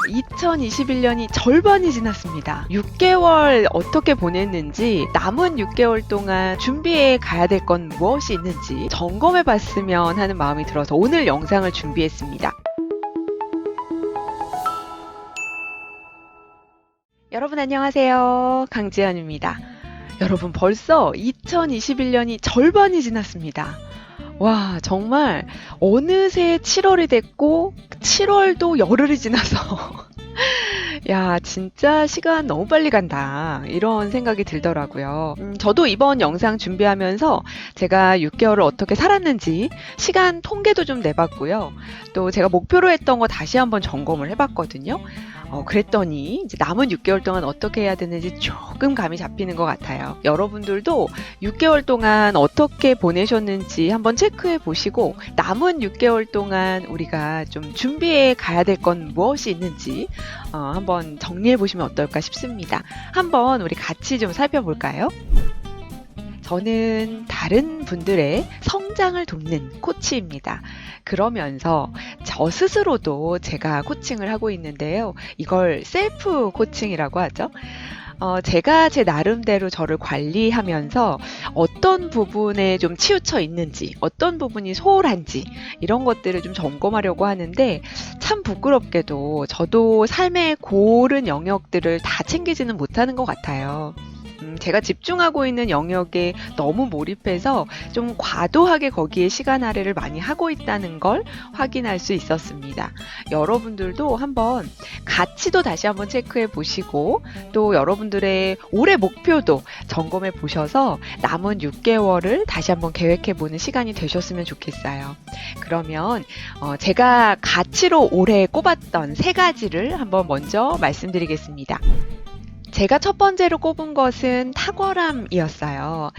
2021년이 절반이 지났습니다. 6개월 어떻게 보냈는지, 남은 6개월 동안 준비해 가야 될 건 무엇이 있는지 점검해 봤으면 하는 마음이 들어서 오늘 영상을 준비했습니다. 여러분 안녕하세요. 강지연입니다. 여러분 벌써 2021년이 절반이 지났습니다. 와, 정말 어느새 7월이 됐고 7월도 열흘이 지나서 야, 진짜 시간 너무 빨리 간다, 이런 생각이 들더라고요. 저도 이번 영상 준비하면서 제가 6개월을 어떻게 살았는지 시간 통계도 좀 내봤고요. 또 제가 목표로 했던 거 다시 한번 점검을 해봤거든요. 그랬더니 이제 남은 6개월 동안 어떻게 해야 되는지 조금 감이 잡히는 것 같아요. 여러분들도 6개월 동안 어떻게 보내셨는지 한번 체크해 보시고, 남은 6개월 동안 우리가 좀 준비해 가야 될 건 무엇이 있는지 한번 정리해 보시면 어떨까 싶습니다. 한번 우리 같이 좀 살펴볼까요? 저는 다른 분들의 성장을 돕는 코치입니다. 그러면서 저 스스로도 제가 코칭을 하고 있는데요. 이걸 셀프 코칭이라고 하죠. 제가 제 나름대로 저를 관리하면서 어떤 부분에 좀 치우쳐 있는지, 어떤 부분이 소홀한지, 이런 것들을 좀 점검하려고 하는데, 참 부끄럽게도 저도 삶의 고른 영역들을 다 챙기지는 못하는 것 같아요. 제가 집중하고 있는 영역에 너무 몰입해서 좀 과도하게 거기에 시간 할애를 많이 하고 있다는 걸 확인할 수 있었습니다. 여러분들도 한번 가치도 다시 한번 체크해 보시고, 또 여러분들의 올해 목표도 점검해 보셔서 남은 6개월을 다시 한번 계획해 보는 시간이 되셨으면 좋겠어요. 그러면 제가 가치로 올해 꼽았던 3가지를 한번 먼저 말씀드리겠습니다. 제가 첫 번째로 꼽은 것은 탁월함이었어요.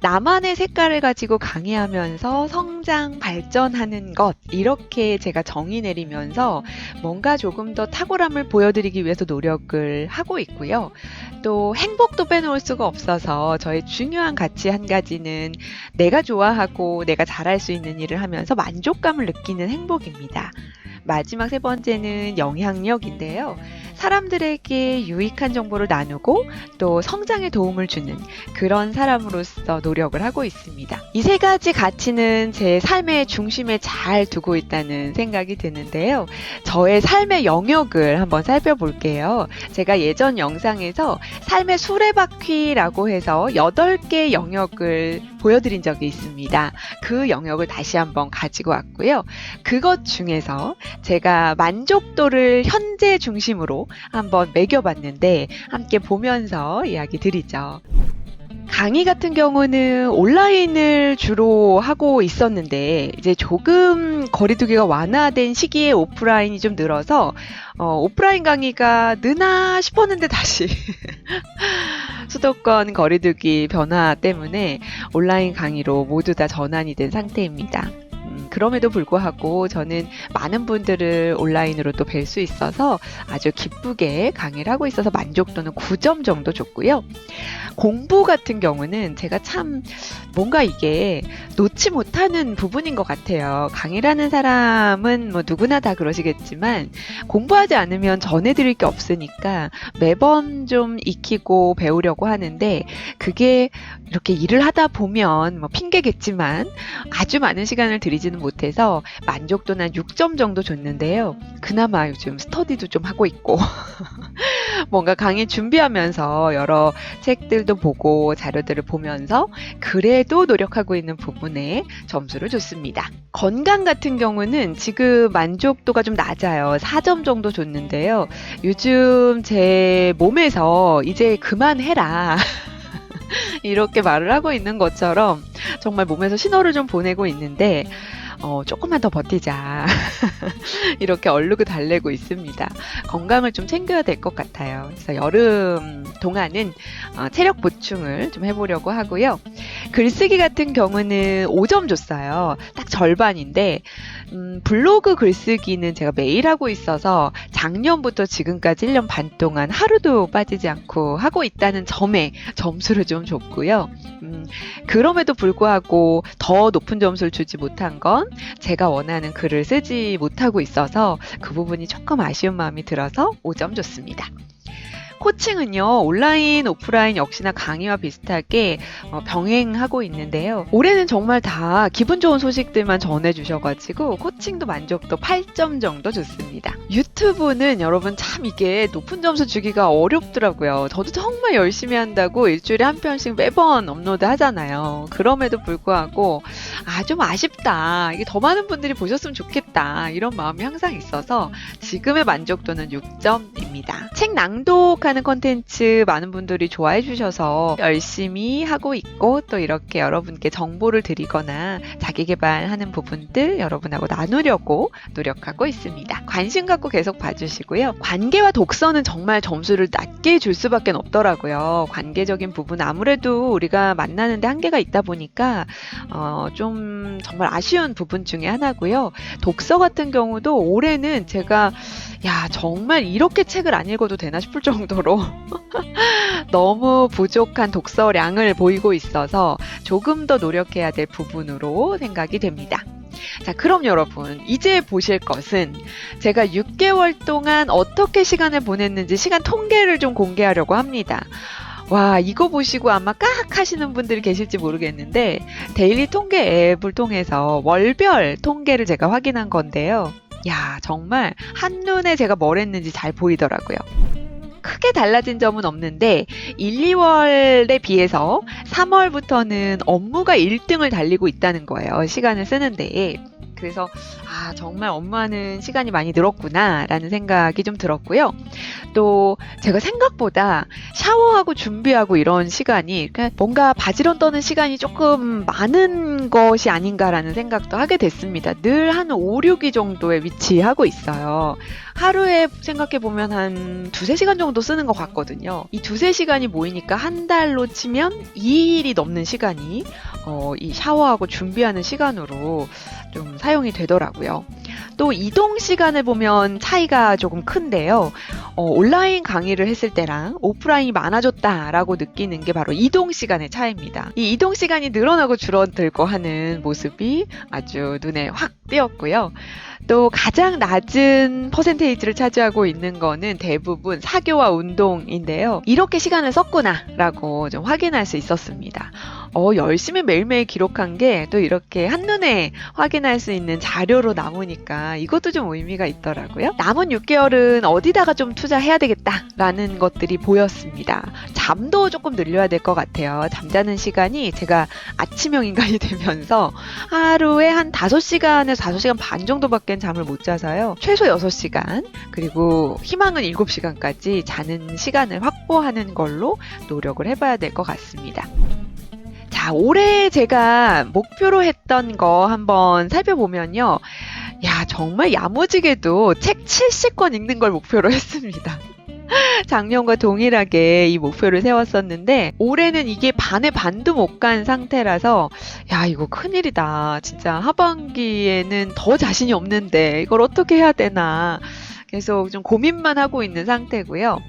나만의 색깔을 가지고 강의하면서 성장, 발전하는 것, 이렇게 제가 정의 내리면서 뭔가 조금 더 탁월함을 보여드리기 위해서 노력을 하고 있고요. 또 행복도 빼놓을 수가 없어서 저의 중요한 가치 한 가지는 내가 좋아하고 내가 잘할 수 있는 일을 하면서 만족감을 느끼는 행복입니다. 마지막 3번째는 영향력인데요. 사람들에게 유익한 정보를 나누고 또 성장에 도움을 주는 그런 사람으로서 노력을 하고 있습니다. 이 3가지 가치는 제 삶의 중심에 잘 두고 있다는 생각이 드는데요. 저의 삶의 영역을 한번 살펴볼게요. 제가 예전 영상에서 삶의 수레바퀴라고 해서 8개 영역을 보여드린 적이 있습니다. 그 영역을 다시 한번 가지고 왔고요. 그것 중에서 제가 만족도를 현재 중심으로 한번 매겨봤는데 함께 보면서 이야기 드리죠. 강의 같은 경우는 온라인을 주로 하고 있었는데, 이제 조금 거리두기가 완화된 시기에 오프라인이 좀 늘어서 오프라인 강의가 느나 싶었는데 다시 수도권 거리두기 변화 때문에 온라인 강의로 모두 다 전환이 된 상태입니다. 그럼에도 불구하고 저는 많은 분들을 온라인으로 또 뵐 수 있어서 아주 기쁘게 강의를 하고 있어서 만족도는 9점 정도 줬고요. 공부 같은 경우는 제가 참 뭔가 이게 놓지 못하는 부분인 것 같아요. 강의를 하는 사람은 뭐 누구나 다 그러시겠지만 공부하지 않으면 전해드릴 게 없으니까 매번 좀 익히고 배우려고 하는데, 그게 이렇게 일을 하다 보면 뭐 핑계겠지만 아주 많은 시간을 들이지는 못해서 만족도는 한 6점 정도 줬는데요. 그나마 요즘 스터디도 좀 하고 있고 뭔가 강의 준비하면서 여러 책들도 보고 자료들을 보면서 그래도 노력하고 있는 부분에 점수를 줬습니다. 건강 같은 경우는 지금 만족도가 좀 낮아요. 4점 정도 줬는데요. 요즘 제 몸에서 이제 그만해라 이렇게 말을 하고 있는 것처럼 정말 몸에서 신호를 좀 보내고 있는데, 조금만 더 버티자 이렇게 얼르고 달래고 있습니다. 건강을 좀 챙겨야 될 것 같아요. 그래서 여름 동안은 체력 보충을 좀 해보려고 하고요. 글쓰기 같은 경우는 5점 줬어요. 딱 절반인데, 블로그 글쓰기는 제가 매일 하고 있어서 작년부터 지금까지 1년 반 동안 하루도 빠지지 않고 하고 있다는 점에 점수를 좀 줬고요. 그럼에도 불구하고 더 높은 점수를 주지 못한 건 제가 원하는 글을 쓰지 못하고 있어서 그 부분이 조금 아쉬운 마음이 들어서 5점 줬습니다. 코칭은요, 온라인, 오프라인 역시나 강의와 비슷하게 병행하고 있는데요. 올해는 정말 다 기분 좋은 소식들만 전해주셔가지고 코칭도 만족도 8점 정도 줬습니다. 유튜브는 여러분 참 이게 높은 점수 주기가 어렵더라고요. 저도 정말 열심히 한다고 일주일에 한 편씩 매번 업로드 하잖아요. 그럼에도 불구하고 좀 아쉽다. 이게 더 많은 분들이 보셨으면 좋겠다. 이런 마음이 항상 있어서 지금의 만족도는 6점입니다. 책 낭독하는 콘텐츠 많은 분들이 좋아해 주셔서 열심히 하고 있고 또 이렇게 여러분께 정보를 드리거나 자기 개발하는 부분들 여러분하고 나누려고 노력하고 있습니다. 관심 갖고 계속 봐주시고요. 관계와 독서는 정말 점수를 낮게 줄 수밖에 없더라고요. 관계적인 부분 아무래도 우리가 만나는데 한계가 있다 보니까 좀 정말 아쉬운 부분 중에 하나고요. 독서 같은 경우도 올해는 제가 정말 이렇게 책을 안 읽어도 되나 싶을 정도로 너무 부족한 독서량을 보이고 있어서 조금 더 노력해야 될 부분으로 생각이 됩니다. 자, 그럼 여러분 이제 보실 것은 제가 6개월 동안 어떻게 시간을 보냈는지 시간 통계를 좀 공개하려고 합니다. 와, 이거 보시고 아마 깍 하시는 분들이 계실지 모르겠는데 데일리 통계 앱을 통해서 월별 통계를 제가 확인한 건데요. 정말 한눈에 제가 뭘 했는지 잘 보이더라고요. 크게 달라진 점은 없는데 1, 2월에 비해서 3월부터는 업무가 1등을 달리고 있다는 거예요. 시간을 쓰는데. 그래서 정말 업무하는 시간이 많이 늘었구나 라는 생각이 좀 들었고요. 또 제가 생각보다 샤워하고 준비하고 이런 시간이 뭔가 바지런 떠는 시간이 조금 많은 것이 아닌가라는 생각도 하게 됐습니다. 늘 한 5, 6위 정도에 위치하고 있어요. 하루에 생각해보면 한 2-3시간 정도 쓰는 것 같거든요. 이 2-3시간이 모이니까 한 달로 치면 2일이 넘는 시간이 이 샤워하고 준비하는 시간으로 좀 사용이 되더라고요. 또 이동 시간을 보면 차이가 조금 큰데요. 온라인 강의를 했을 때랑 오프라인이 많아졌다라고 느끼는 게 바로 이동 시간의 차이입니다. 이 이동 시간이 늘어나고 줄어들고 하는 모습이 아주 눈에 확 띄었고요. 또 가장 낮은 퍼센테이지를 차지하고 있는 거는 대부분 사교와 운동인데요. 이렇게 시간을 썼구나 라고 좀 확인할 수 있었습니다. 열심히 매일매일 기록한 게 또 이렇게 한눈에 확인할 수 있는 자료로 남으니까 이것도 좀 의미가 있더라고요. 남은 6개월은 어디다가 좀 투자해야 되겠다라는 것들이 보였습니다. 잠도 조금 늘려야 될 것 같아요. 잠자는 시간이 제가 아침형 인간이 되면서 하루에 한 5시간에서 5시간 반 정도밖에 잠을 못 자서요. 최소 6시간 그리고 희망은 7시간까지 자는 시간을 확보하는 걸로 노력을 해봐야 될 것 같습니다. 자, 올해 제가 목표로 했던 거 한번 살펴보면요. 정말 야무지게도 책 70권 읽는 걸 목표로 했습니다. 작년과 동일하게 이 목표를 세웠었는데 올해는 이게 반의 반도 못 간 상태라서 이거 큰일이다. 진짜 하반기에는 더 자신이 없는데 이걸 어떻게 해야 되나 계속 좀 고민만 하고 있는 상태고요.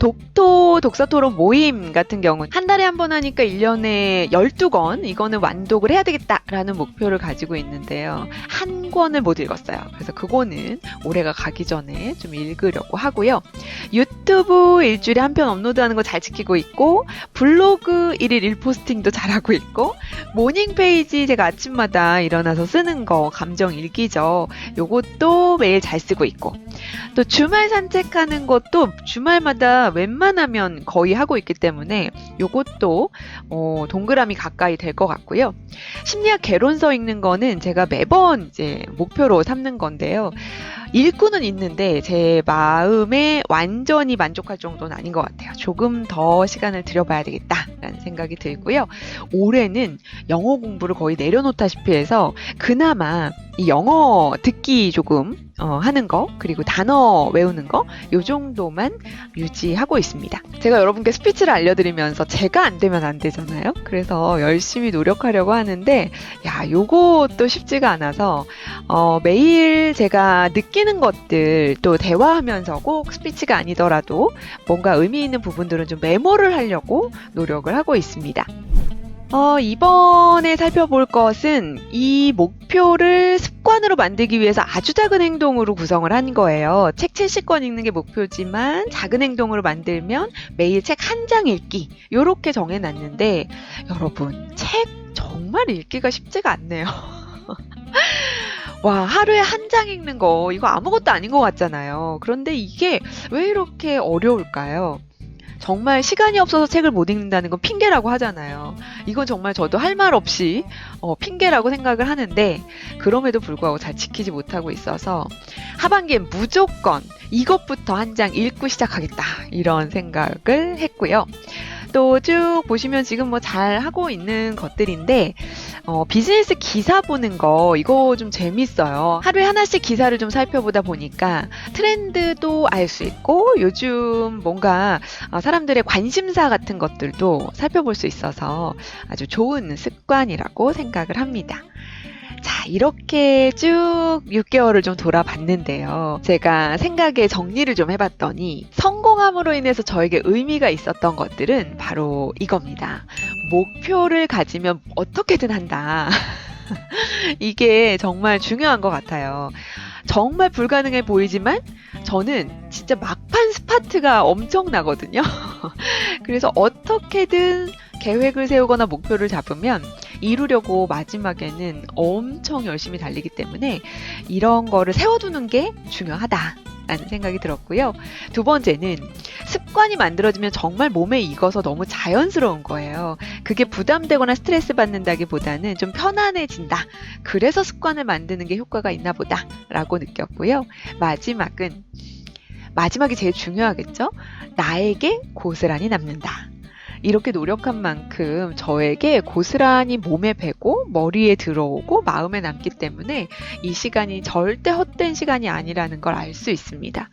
독서 토론 모임 같은 경우는 한 달에 한 번 하니까 1년에 12권 이거는 완독을 해야 되겠다라는 목표를 가지고 있는데요. 한 권을 못 읽었어요. 그래서 그거는 올해가 가기 전에 좀 읽으려고 하고요. 유튜브 일주일에 한 편 업로드하는 거 잘 지키고 있고 블로그 1일 1포스팅도 잘하고 있고 모닝 페이지 제가 아침마다 일어나서 쓰는 거 감정 일기죠. 요것도 매일 잘 쓰고 있고 또 주말 산책하는 것도 주말마다 웬만하면 거의 하고 있기 때문에 요것도 동그라미 가까이 될 것 같고요. 심리학 개론서 읽는 거는 제가 매번 이제 목표로 삼는 건데요. 읽고는 있는데 제 마음에 완전히 만족할 정도는 아닌 것 같아요. 조금 더 시간을 들여봐야 되겠다라는 생각이 들고요. 올해는 영어 공부를 거의 내려놓다시피 해서 그나마 이 영어 듣기 조금 하는 거 그리고 단어 외우는 거 요 정도만 유지하고 있습니다. 제가 여러분께 스피치를 알려드리면서 제가 안 되면 안 되잖아요. 그래서 열심히 노력하려고 하는데 요것도 쉽지가 않아서 매일 제가 느끼는 것들 또 대화하면서 꼭 스피치가 아니더라도 뭔가 의미 있는 부분들은 좀 메모를 하려고 노력을 하고 있습니다. 이번에 살펴볼 것은 이 목표를 습관으로 만들기 위해서 아주 작은 행동으로 구성을 한 거예요. 책 70권 읽는 게 목표지만 작은 행동으로 만들면 매일 책 한 장 읽기 요렇게 정해놨는데 여러분 책 정말 읽기가 쉽지가 않네요. 와, 하루에 한 장 읽는 거 이거 아무것도 아닌 것 같잖아요. 그런데 이게 왜 이렇게 어려울까요? 정말 시간이 없어서 책을 못 읽는다는 건 핑계라고 하잖아요. 이건 정말 저도 할 말 없이 핑계라고 생각을 하는데 그럼에도 불구하고 잘 지키지 못하고 있어서 하반기엔 무조건 이것부터 한 장 읽고 시작하겠다 이런 생각을 했고요. 또 쭉 보시면 지금 뭐 잘 하고 있는 것들인데 비즈니스 기사 보는 거 이거 좀 재밌어요. 하루에 하나씩 기사를 좀 살펴보다 보니까 트렌드도 알 수 있고 요즘 뭔가 사람들의 관심사 같은 것들도 살펴볼 수 있어서 아주 좋은 습관이라고 생각을 합니다. 자, 이렇게 쭉 6개월을 좀 돌아봤는데요. 제가 생각에 정리를 좀 해봤더니 성공함으로 인해서 저에게 의미가 있었던 것들은 바로 이겁니다. 목표를 가지면 어떻게든 한다. 이게 정말 중요한 것 같아요. 정말 불가능해 보이지만 저는 진짜 막판 스파트가 엄청나거든요. 그래서 어떻게든 계획을 세우거나 목표를 잡으면 이루려고 마지막에는 엄청 열심히 달리기 때문에 이런 거를 세워두는 게 중요하다라는 생각이 들었고요. 두 번째는 습관이 만들어지면 정말 몸에 익어서 너무 자연스러운 거예요. 그게 부담되거나 스트레스 받는다기보다는 좀 편안해진다. 그래서 습관을 만드는 게 효과가 있나 보다라고 느꼈고요. 마지막이 제일 중요하겠죠? 나에게 고스란히 남는다. 이렇게 노력한 만큼 저에게 고스란히 몸에 배고 머리에 들어오고 마음에 남기 때문에 이 시간이 절대 헛된 시간이 아니라는 걸 알 수 있습니다.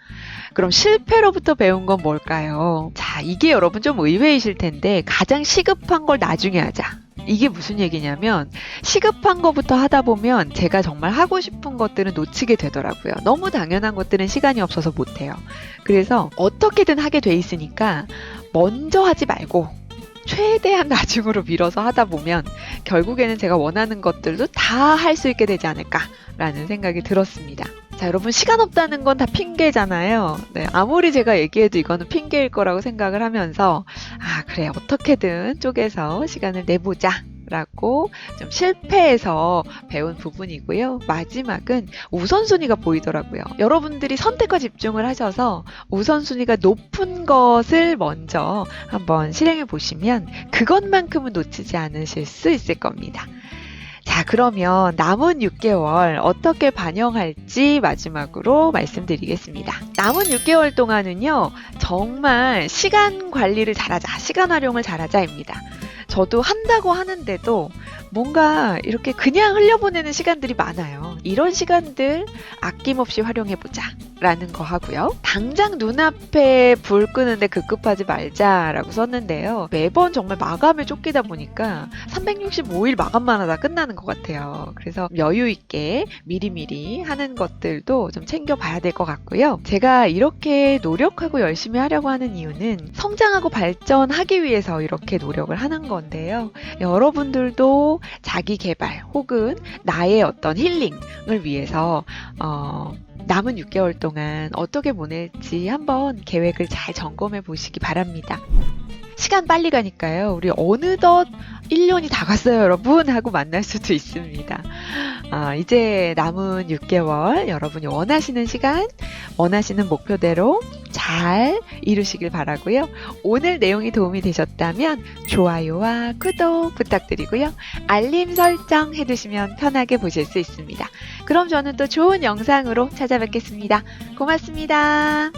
그럼 실패로부터 배운 건 뭘까요? 자, 이게 여러분 좀 의외이실 텐데 가장 시급한 걸 나중에 하자. 이게 무슨 얘기냐면 시급한 것부터 하다 보면 제가 정말 하고 싶은 것들은 놓치게 되더라고요. 너무 당연한 것들은 시간이 없어서 못해요. 그래서 어떻게든 하게 돼 있으니까 먼저 하지 말고 최대한 나중으로 미뤄서 하다 보면 결국에는 제가 원하는 것들도 다 할 수 있게 되지 않을까라는 생각이 들었습니다. 자, 여러분 시간 없다는 건 다 핑계잖아요. 네, 아무리 제가 얘기해도 이거는 핑계일 거라고 생각을 하면서 그래 어떻게든 쪼개서 시간을 내보자 라고 좀 실패해서 배운 부분이고요. 마지막은 우선순위가 보이더라고요. 여러분들이 선택과 집중을 하셔서 우선순위가 높은 것을 먼저 한번 실행해 보시면 그것만큼은 놓치지 않으실 수 있을 겁니다. 자, 그러면 남은 6개월 어떻게 반영할지 마지막으로 말씀드리겠습니다. 남은 6개월 동안은요, 정말 시간 관리를 잘하자, 시간 활용을 잘하자입니다. 저도 한다고 하는데도 뭔가 이렇게 그냥 흘려보내는 시간들이 많아요. 이런 시간들 아낌없이 활용해보자 라는 거 하고요. 당장 눈앞에 불 끄는데 급급하지 말자라고 썼는데요. 매번 정말 마감에 쫓기다 보니까 365일 마감만 하다 끝나는 것 같아요. 그래서 여유 있게 미리미리 하는 것들도 좀 챙겨봐야 될 것 같고요. 제가 이렇게 노력하고 열심히 하려고 하는 이유는 성장하고 발전하기 위해서 이렇게 노력을 하는 건데요. 여러분들도 자기 개발 혹은 나의 어떤 힐링을 위해서 남은 6개월 동안 어떻게 보낼지 한번 계획을 잘 점검해 보시기 바랍니다. 시간 빨리 가니까요. 우리 어느덧 1년이 다 갔어요, 여러분 하고 만날 수도 있습니다. 이제 남은 6개월 여러분이 원하시는 시간, 원하시는 목표대로 잘 이루시길 바라고요. 오늘 내용이 도움이 되셨다면 좋아요와 구독 부탁드리고요. 알림 설정 해두시면 편하게 보실 수 있습니다. 그럼 저는 또 좋은 영상으로 찾아뵙겠습니다. 고맙습니다.